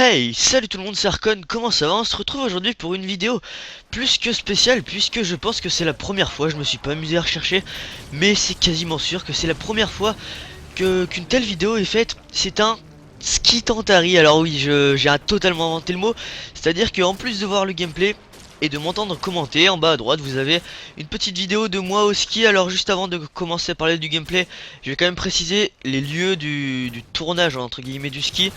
Hey, salut tout le monde, c'est Arcon, comment ça va? On se retrouve aujourd'hui pour une vidéo plus que spéciale, puisque je pense que c'est la première fois, je me suis pas amusé à rechercher, mais c'est quasiment sûr que c'est la première fois qu'une telle vidéo est faite. C'est un ski Tantari. Alors oui, j'ai totalement inventé le mot, c'est-à-dire qu'en plus de voir le gameplay et de m'entendre commenter, en bas à droite vous avez une petite vidéo de moi au ski. Alors juste avant de commencer à parler du gameplay, je vais quand même préciser les lieux du tournage entre guillemets du ski.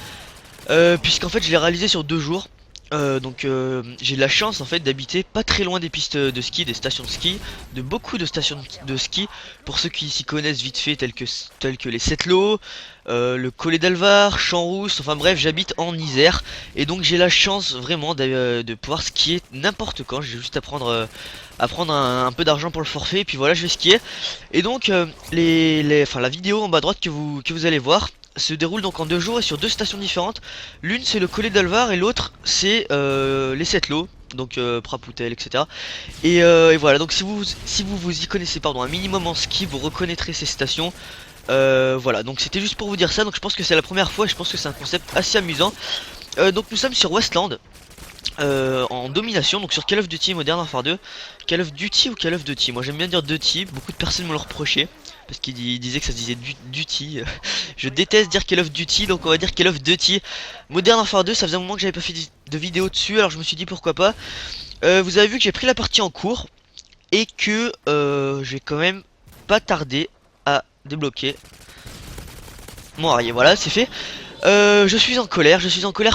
Puisqu'en fait je l'ai réalisé sur 2 jours. J'ai la chance en fait d'habiter pas très loin des pistes de ski, des stations de ski, de beaucoup de stations de ski. Pour ceux qui s'y connaissent vite fait, tels que les Sept-Lots, le Collet d'Alvar, Champs-Rousses, enfin bref, j'habite en Isère. Et donc j'ai la chance vraiment de pouvoir skier n'importe quand. J'ai juste à prendre un peu d'argent pour le forfait, et puis voilà, je vais skier. Et donc la vidéo en bas à droite que vous allez voir se déroule donc en 2 jours et sur 2 stations différentes. L'une c'est le Collet d'Alvar et l'autre c'est les Sept-Lots, donc Prapoutel, etc. Et voilà, donc si vous y connaissez pardon un minimum en ski, vous reconnaîtrez ces stations. Voilà, donc c'était juste pour vous dire ça. Donc je pense que c'est la première fois et je pense que c'est un concept assez amusant. Donc nous sommes sur Westland. En domination, donc sur Call of Duty Modern Warfare 2. Call of Duty ou Call of Duty, moi j'aime bien dire Duty, beaucoup de personnes me le reprochaient parce qu'ils disaient que ça se disait Duty. Je déteste dire Call of Duty, donc on va dire Call of Duty Modern Warfare 2. Ça faisait un moment que j'avais pas fait de vidéo dessus, alors je me suis dit pourquoi pas. Vous avez vu que j'ai pris la partie en cours et que j'ai quand même pas tardé à débloquer mon arrière. Voilà, c'est fait. Je suis en colère,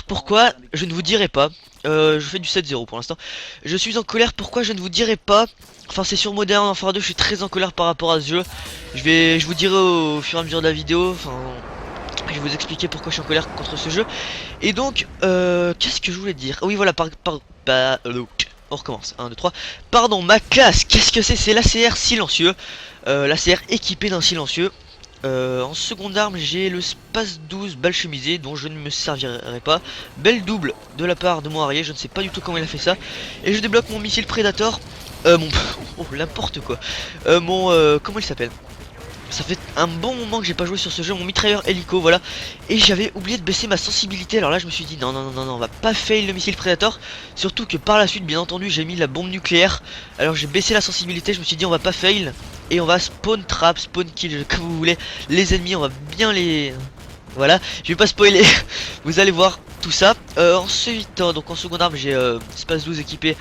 pourquoi? Je ne vous dirai pas. Je fais du 7-0 pour l'instant. Je suis en colère, pourquoi? Je ne vous dirai pas. Enfin, c'est sur Modern Warfare 2, je suis très en colère par rapport à ce jeu. Je vous dirai au fur et à mesure de la vidéo. Enfin, je vais vous expliquer pourquoi je suis en colère contre ce jeu. Et donc, qu'est-ce que je voulais dire? Oui, voilà, on recommence. 1, 2, 3. Pardon, ma classe, qu'est-ce que c'est? C'est l'ACR silencieux. L'ACR équipé d'un silencieux. En seconde arme, j'ai le Space 12 balle chemisée dont je ne me servirai pas. Belle double de la part de mon arrière, je ne sais pas du tout comment il a fait ça. Et je débloque mon missile Predator. Oh, n'importe quoi. Comment il s'appelle? Ça fait un bon moment que j'ai pas joué sur ce jeu, mon mitrailleur hélico, voilà. Et j'avais oublié de baisser ma sensibilité, alors là je me suis dit non, non, non, non, non, on va pas fail le missile Predator. Surtout que par la suite, bien entendu, j'ai mis la bombe nucléaire. Alors j'ai baissé la sensibilité, je me suis dit on va pas fail. Et on va spawn trap, spawn kill, comme vous voulez. Les ennemis, on va bien les... Voilà, je vais pas spoiler, vous allez voir tout ça. Ensuite, donc en seconde arme, j'ai Space 12 équipé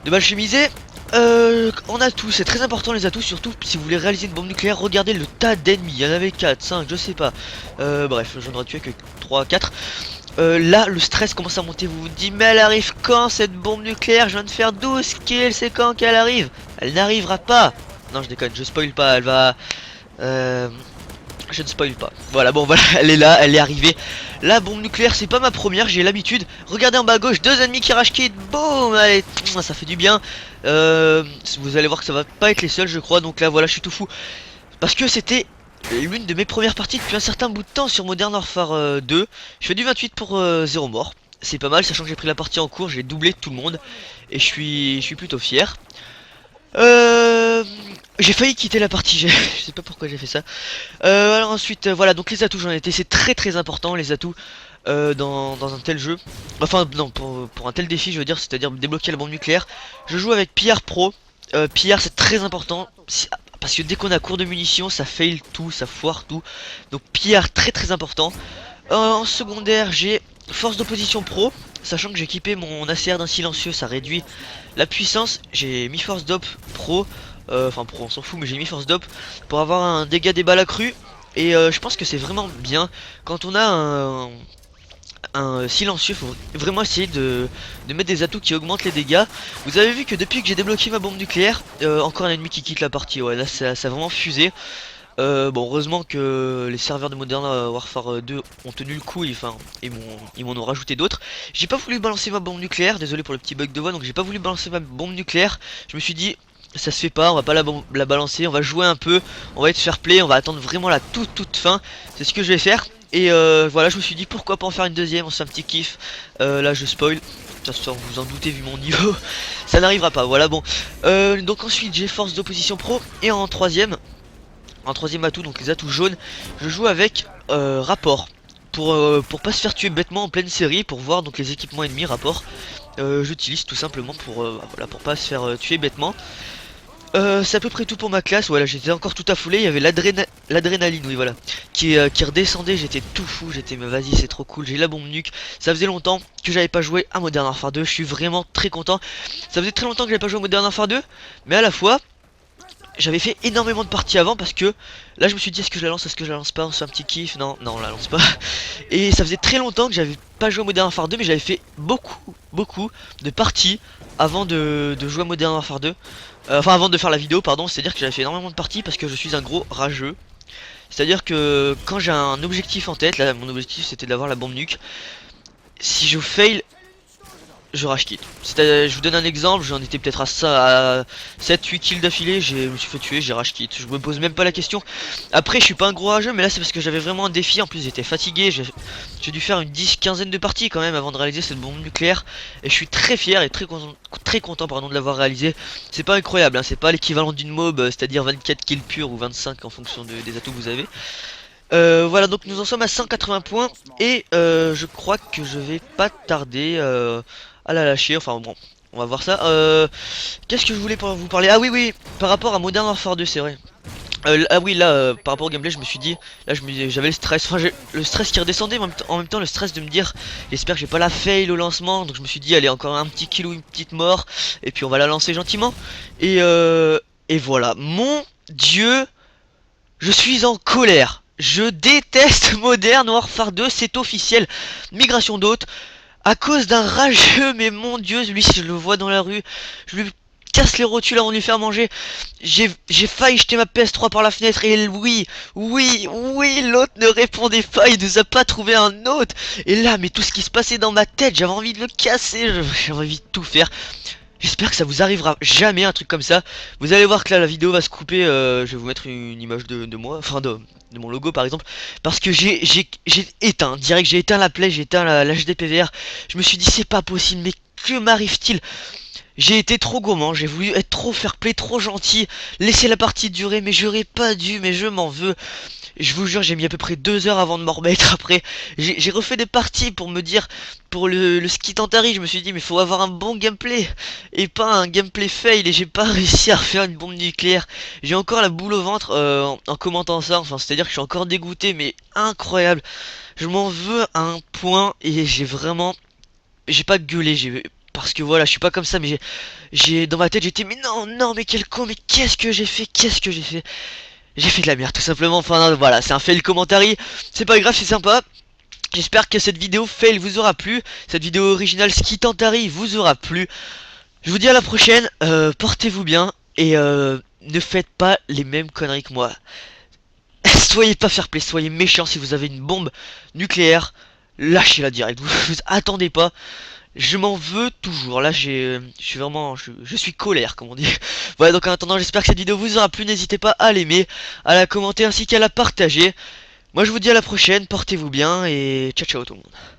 de balles chemisées. En atout, c'est très important les atouts, surtout si vous voulez réaliser une bombe nucléaire. Regardez le tas d'ennemis, il y en avait 4, 5, je sais pas. Bref, j'en aurais tué que 3, 4. Là, le stress commence à monter, vous vous dites, mais elle arrive quand cette bombe nucléaire? Je viens de faire 12 kills, c'est quand qu'elle arrive? Elle n'arrivera pas. Non, je déconne, je spoil pas, elle va... Je ne spoil pas. Voilà, bon voilà, elle est là, elle est arrivée. La bombe nucléaire, c'est pas ma première, j'ai l'habitude. Regardez en bas à gauche, 2 ennemis qui rage kit. Boum, allez, ça fait du bien. Vous allez voir que ça va pas être les seuls, je crois. Donc là, voilà, je suis tout fou. Parce que c'était l'une de mes premières parties depuis un certain bout de temps sur Modern Warfare 2. Je fais du 28 pour 0 mort. C'est pas mal, sachant que j'ai pris la partie en cours, j'ai doublé tout le monde. Et je suis plutôt fier. J'ai failli quitter la partie, je sais pas pourquoi j'ai fait ça. Alors ensuite, voilà, donc les atouts j'en ai été, c'est très très important les atouts dans un tel jeu. Enfin non, pour un tel défi je veux dire, c'est-à-dire débloquer la bombe nucléaire. Je joue avec PR Pro. PR c'est très important, parce que dès qu'on a court de munitions, ça fail tout, ça foire tout. Donc PR très très important. En secondaire, j'ai Force d'opposition Pro, sachant que j'ai équipé mon ACR d'un silencieux, ça réduit la puissance. J'ai mis Force d'op Pro, enfin Pro on s'en fout, mais j'ai mis Force d'op pour avoir un dégât des balles accru. Et je pense que c'est vraiment bien quand on a un silencieux. Faut vraiment essayer de mettre des atouts qui augmentent les dégâts. Vous avez vu que depuis que j'ai débloqué ma bombe nucléaire, encore un ennemi qui quitte la partie. Ouais, là ça a vraiment fusé. Bon, heureusement que les serveurs de Modern Warfare 2 ont tenu le coup, enfin, ils m'en ont rajouté d'autres. J'ai pas voulu balancer ma bombe nucléaire, désolé pour le petit bug de voix, donc j'ai pas voulu balancer ma bombe nucléaire. Je me suis dit, ça se fait pas, on va pas la balancer, on va jouer un peu, on va être fair play, on va attendre vraiment la toute fin. C'est ce que je vais faire. Et voilà, je me suis dit pourquoi pas en faire une deuxième, on se fait un petit kiff. Là je spoil, de toute façon vous en doutez vu mon niveau, ça n'arrivera pas, voilà bon. Donc ensuite j'ai Force d'opposition Pro, et en troisième atout, donc les atouts jaunes, je joue avec Rapport. pour pas se faire tuer bêtement en pleine série, pour voir donc les équipements ennemis rapport. J'utilise tout simplement pour voilà, pour pas se faire tuer bêtement. C'est à peu près tout pour ma classe. Voilà, j'étais encore tout affolé. Il y avait l'adrénaline, oui, voilà, qui redescendait. J'étais tout fou. J'étais, mais vas-y, c'est trop cool. J'ai la bombe nuque. Ça faisait longtemps que j'avais pas joué à Modern Warfare 2. Je suis vraiment très content. Ça faisait très longtemps que j'avais pas joué à Modern Warfare 2, mais à la fois, j'avais fait énormément de parties avant parce que là, je me suis dit, est-ce que je la lance, est-ce que je la lance pas, on se fait un petit kiff. Non, non, on la lance pas. Et ça faisait très longtemps que j'avais pas joué à Modern Warfare 2, mais j'avais fait beaucoup de parties avant de jouer à Modern Warfare 2. Enfin, avant de faire la vidéo, pardon, c'est-à-dire que j'avais fait énormément de parties parce que je suis un gros rageux. C'est-à-dire que quand j'ai un objectif en tête, là, mon objectif c'était d'avoir la bombe nuque. Si je fail, je rage quitte. Je vous donne un exemple, j'en étais peut-être à ça, à 7-8 kills d'affilée, je me suis fait tuer, j'ai rage quitte. Je me pose même pas la question. Après, je suis pas un gros rageux, mais là c'est parce que j'avais vraiment un défi. En plus, j'étais fatigué. J'ai dû faire une 10-15aine de parties quand même avant de réaliser cette bombe nucléaire. Et je suis très fier et très content pardon, de l'avoir réalisé. C'est pas incroyable, hein, c'est pas l'équivalent d'une mob, c'est-à-dire 24 kills purs ou 25 en fonction des atouts que vous avez. Voilà, donc nous en sommes à 180 points et je crois que je vais pas tarder à la lâcher. Enfin bon, on va voir ça. Qu'est-ce que je voulais vous parler? Ah oui, oui, par rapport à Modern Warfare 2, c'est vrai. Ah oui, là, par rapport au gameplay, je me suis dit, là, j'avais le stress, enfin, le stress qui redescendait, mais en même temps, le stress de me dire, j'espère que j'ai pas la fail au lancement, donc je me suis dit, allez, encore un petit kill ou une petite mort, et puis on va la lancer gentiment. Et voilà, mon Dieu, je suis en colère. Je déteste Modern Warfare 2, c'est officiel. Migration d'hôtes, à cause d'un rageux, mais mon Dieu, lui, si je le vois dans la rue, je lui casse les rotules avant de lui faire manger. J'ai failli jeter ma PS3 par la fenêtre et oui, l'autre ne répondait pas, il nous a pas trouvé un autre. Et là, mais tout ce qui se passait dans ma tête, j'avais envie de le casser, j'avais envie de tout faire. J'espère que ça vous arrivera jamais un truc comme ça. Vous allez voir que là la vidéo va se couper. Je vais vous mettre une image de moi, enfin de mon logo par exemple. Parce que j'ai éteint, direct j'ai éteint la play, j'ai éteint la HDPVR. Je me suis dit c'est pas possible, mais que m'arrive-t-il? J'ai été trop gourmand, j'ai voulu être trop fair play, trop gentil, laisser la partie durer, mais j'aurais pas dû, mais je m'en veux. Je vous jure, j'ai mis à peu près 2 heures avant de m'en remettre. Après, j'ai refait des parties pour me dire, pour le ski Tantari, je me suis dit, mais faut avoir un bon gameplay et pas un gameplay fail. Et j'ai pas réussi à refaire une bombe nucléaire. J'ai encore la boule au ventre en commentant ça. Enfin, c'est à dire que je suis encore dégoûté, mais incroyable. Je m'en veux à un point et j'ai pas gueulé. Parce que voilà, je suis pas comme ça, mais j'ai dans ma tête, j'étais, mais non, non, mais quel con, mais qu'est-ce que j'ai fait, qu'est-ce que j'ai fait? J'ai fait de la merde tout simplement, enfin voilà, c'est un fail commentary, c'est pas grave, c'est sympa. J'espère que cette vidéo fail vous aura plu, cette vidéo originale Ski Tantari vous aura plu. Je vous dis à la prochaine, portez-vous bien et ne faites pas les mêmes conneries que moi. Soyez pas fair play, soyez méchant. Si vous avez une bombe nucléaire, lâchez-la direct, vous attendez pas. Je m'en veux toujours. Là, je suis vraiment, je suis colère, comme on dit. Voilà, donc en attendant, j'espère que cette vidéo vous aura plu. N'hésitez pas à l'aimer, à la commenter ainsi qu'à la partager. Moi, je vous dis à la prochaine. Portez-vous bien et ciao, ciao tout le monde.